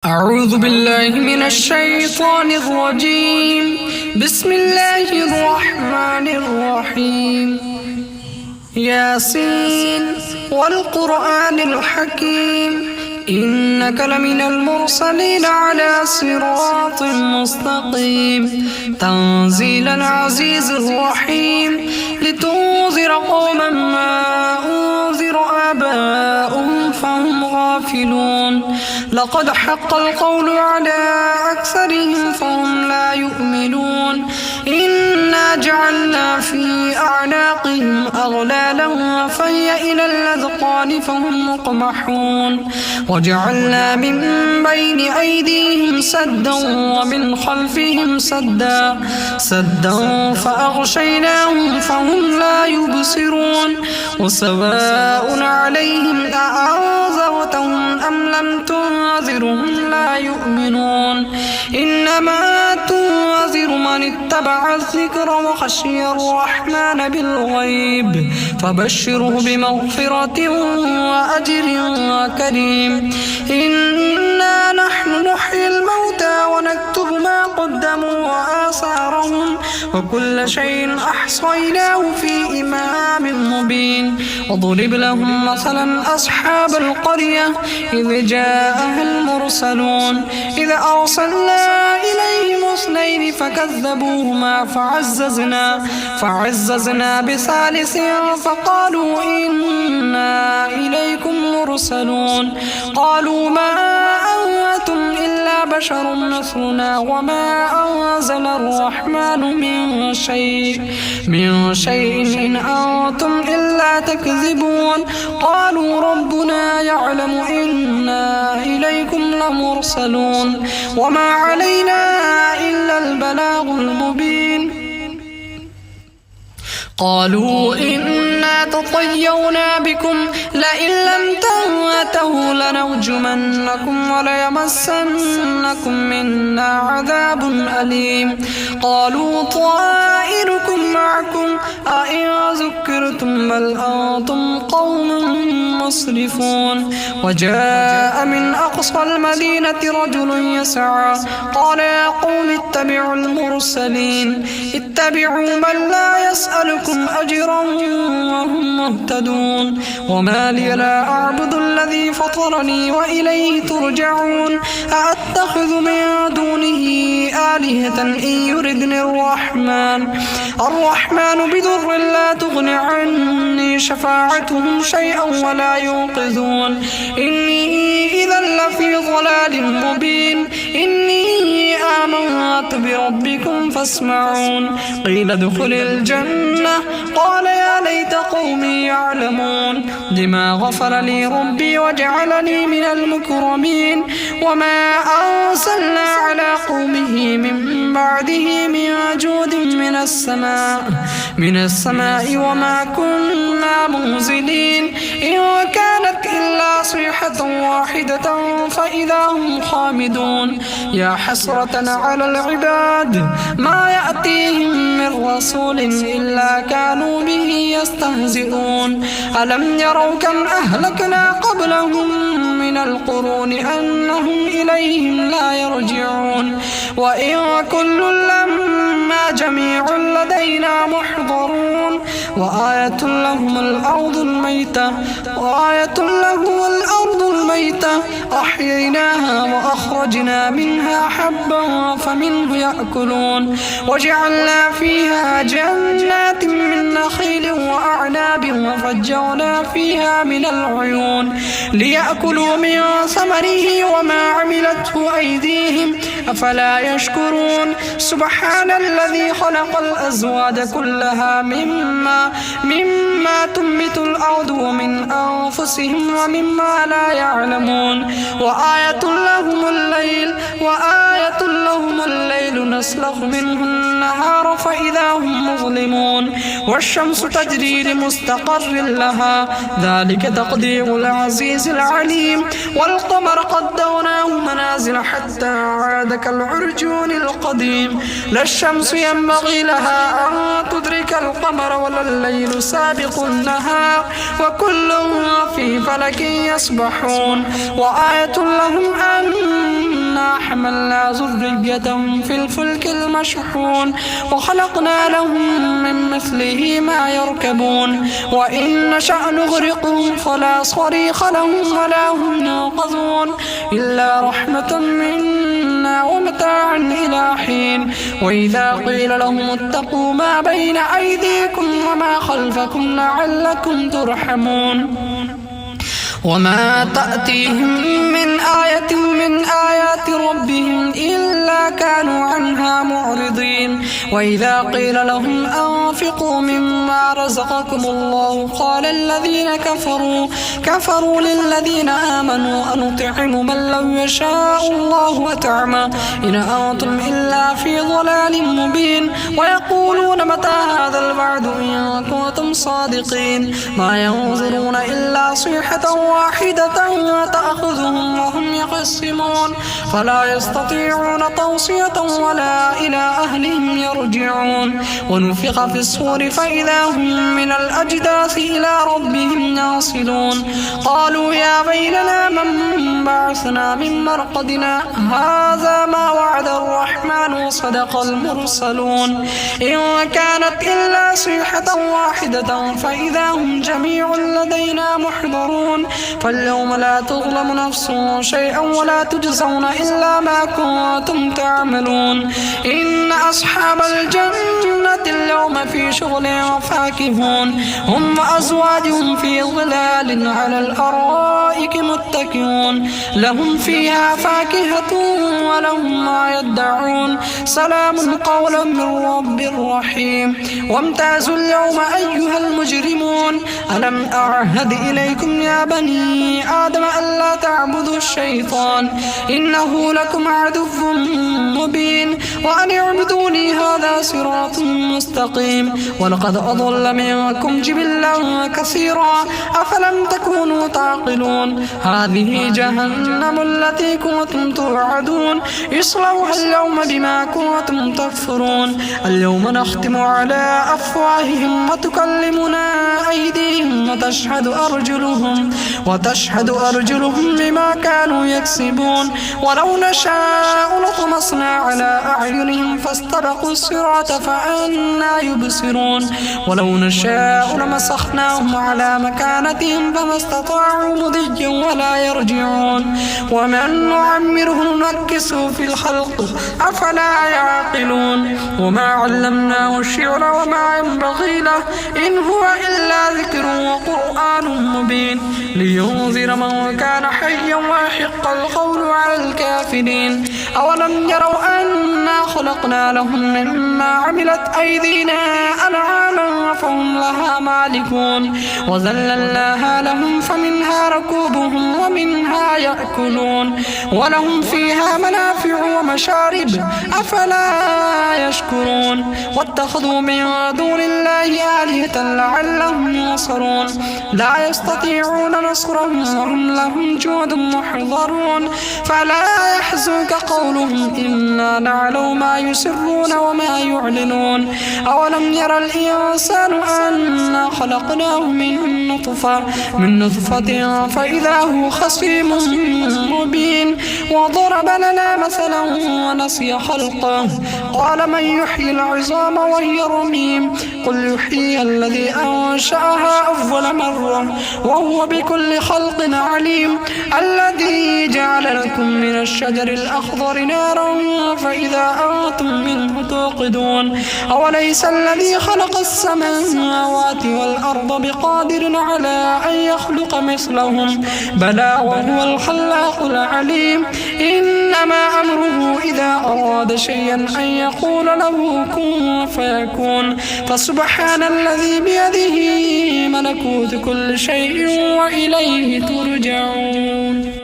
أعوذ بالله من الشيطان الرجيم. بسم الله الرحمن الرحيم. ياسين والقرآن الحكيم إنك لمن المرسلين على صراط مستقيم تنزيل العزيز الرحيم لتنذر قوما ما أنذر آباؤهم فهم غافلون لقد حق القول على أكثرهم فهم لا يؤمنون إنا جعلنا في أعناقهم أغلالا فهي إلى الأذقان فهم مقمحون وجعلنا من بين أيديهم سدا ومن خلفهم سدا فأغشيناهم فهم لا يبصرون وسواء عليهم أأنذرتهم أم لم تنذرهم لا يؤمنون إنما تنذر من اتبع الذكر وخشي الرحمن بالغيب فبشره بمغفرة وأجر كريم إنا نحن نحيي الموتى ونكتب ما قدموا وآثارهم وكل شيء أحصيناه في إمام مبين وضرب لهم مثلا أصحاب القرية إذ جاءها المرسلون إذ أرسلنا إليهم اثنين فكذبوهما فعززنا بثالث فقالوا إنا إليكم مرسلون قالوا ما أنتم إلا بشر مثلنا وما أنزل الرحمن من شيء إن أنتم إلا تكذبون قالوا ربنا يعلم إنا إليكم لمرسلون وما علينا إلا البلاغ المبين قالوا إنا تطيرنا بكم لئن لم تنتهوا لنرجمنكم وليمسنكم منا عذاب أليم قالوا طائركم معكم أئن ذكرتم بل أنتم قوم مسرفون وجاء من أقصى المدينة رجل يسعى قال يا قوم اتبعوا المرسلين اتبعوا من لا يسألكم أجرا وهم مهتدون وما لي لا أعبد الذي فطرني وإليه ترجعون أأتخذ من دونه آلهة إن يردني الرحمن بضر لا تغن عني شفاعتهم شيئا ولا ينقذون إني إذا لفي ضلال مبين إني آمنت بربكم فاسمعون قيل ادخل الجنة قال يا ليت قومي يعلمون لما غفر لي ربي وجعلني من المكرمين وما أرسلنا على قومه من بعده من جود من السماء وما كنا منزلين إن كانت إلا صيحة واحدة فإذا هم خامدون يا حسرة على العباد ما يأتيهم من رسول إلا كانوا به يستهزئون ألم يروا كم أهلكنا قبلهم من القرون أنهم إليهم لا يرجعون وإن كل لما جميع لدينا محضرون وآية لهم الأرض الميتة أحييناها وأخرجنا منها حبا فمنه يأكلون وجعلنا فيها جنات من نخيل وأعناب وفجرنا فيها من العيون ليأكلوا من ثمره وما عملته أيديهم أفلا يشكرون سبحان الذي خلق الأزواج كلها مما تنبت الأرض ومن أنفسهم ومما لا يعلمون وآية لهم الليل يسلخ منه النهار فإذا هم مظلمون والشمس تجري لمستقر لها ذلك تقدير العزيز العليم والقمر قدرناه منازل حتى عاد كالعرجون القديم لا الشمس ينبغي لها أن تدرك القمر ولا الليل سابق النهار وكل في فلك يسبحون وآية لهم أنا حملنا ذريتهم في الفلك المشحون وخلقنا لهم من مثله ما يركبون وإن نشأ نغرقهم فلا صريخ لهم ولا هم ينقذون إلا رحمة منا ومتاعا إلى حين وإذا قيل لهم اتقوا ما بين أيديكم وما خلفكم لعلكم ترحمون وما تأتيهم من آية من آيات ربهم إلا كانوا عنها معرضين وإذا قيل لهم أنفقوا مما رزقكم الله قال الذين كفروا للذين آمنوا أنطعم من لو يشاء الله أطعمه إن أنتم إلا في ضلال مبين ويقولون متى هذا الوعد إن كنتم صادقين ما ينظرون إلا صيحة واحدة تأخذهم وهم يخصمون فلا يستطيعون توصية ولا إلى أهلهم يرجعون ونفخ في الصور فإذا هم من الأجداث إلى ربهم ينصلون قالوا يا ويلنا من بعثنا من مرقدنا هذا ما وعد الرحمن وصدق المرسلون إن كانت إلا صيحة واحدة فإذا هم جميع لدينا محضرون فاليوم لا تظلم نفس شيئا ولا تجزون إلا ما كنتم تعملون إن أصحاب الجنة اليوم في شغل فاكهون هم وأزواجهم في ظلال على الأرائك متكئون لهم فيها فاكهة ولهم ما يدعون سلام قولا من رب رحيم وامتازوا اليوم أيها المجرمون ألم أعهد إليكم يا بني آدم ألا تعبدوا الشيطان إنه لكم عدو مبين وأن اعبدوني هذا صراط مستقيم ولقد أضل منكم جبلا كثيرا أفلم تكونوا تعقلون هذه جهنم التي كنتم توعدون اصلوها اليوم بما كنتم تكفرون اليوم نختم على أفواههم وتكلمنا أيديهم وتشهد أرجلهم بما كانوا يكسبون ولو نشاء لطمسنا على أعينهم فاستبقوا الصراط فأنى يبصرون ولو نشاء لمسخناهم على مكانتهم فما استطاعوا مضيا ولا يرجعون ومن نعمره ننكسه في الخلق أفلا يعقلون وما علمناه الشعر وما ينبغي له إن هو إلا ذكر وقرآن مبين لينذر من كان حيا ويحق القول على الكافرين أولم يروا أنا خلقنا لهم مما عملت أيدينا أنعاما فهم لها مالكون وذللناها لهم فمنها ركوبهم ومنها يأكلون ولهم فيها منافع ومشارب أفلا يشكرون واتخذوا من دون الله آلهة لعلهم ينصرون لا يستطيعون نصرهم وهم لهم جند محضرون فلا يحزنك قولهم إنا نعلم ما يسرون وما يعلنون أولم يرى الإنسان أنا خلقناه من نطفة فإذا هو خصيم مبين وضرب لنا مثلا ونسي خلقه قال من يحيي العظام وهي رميم قل يحييها الذي أنشأها أول مرة وهو بكل خلق عليم الذي جعل لكم من الشجر الأخضر نارا فإذا أنتم منه توقدون أوليس الذي خلق السماوات والأرض بقادر على أن يخلق مثلهم بلى وهو الخلاق العليم إنما أمره إذا أراد شيئا أن يقول له كن فيكون فسبحان الذي بيده ملكوت كل شيء وإليه ترجعون.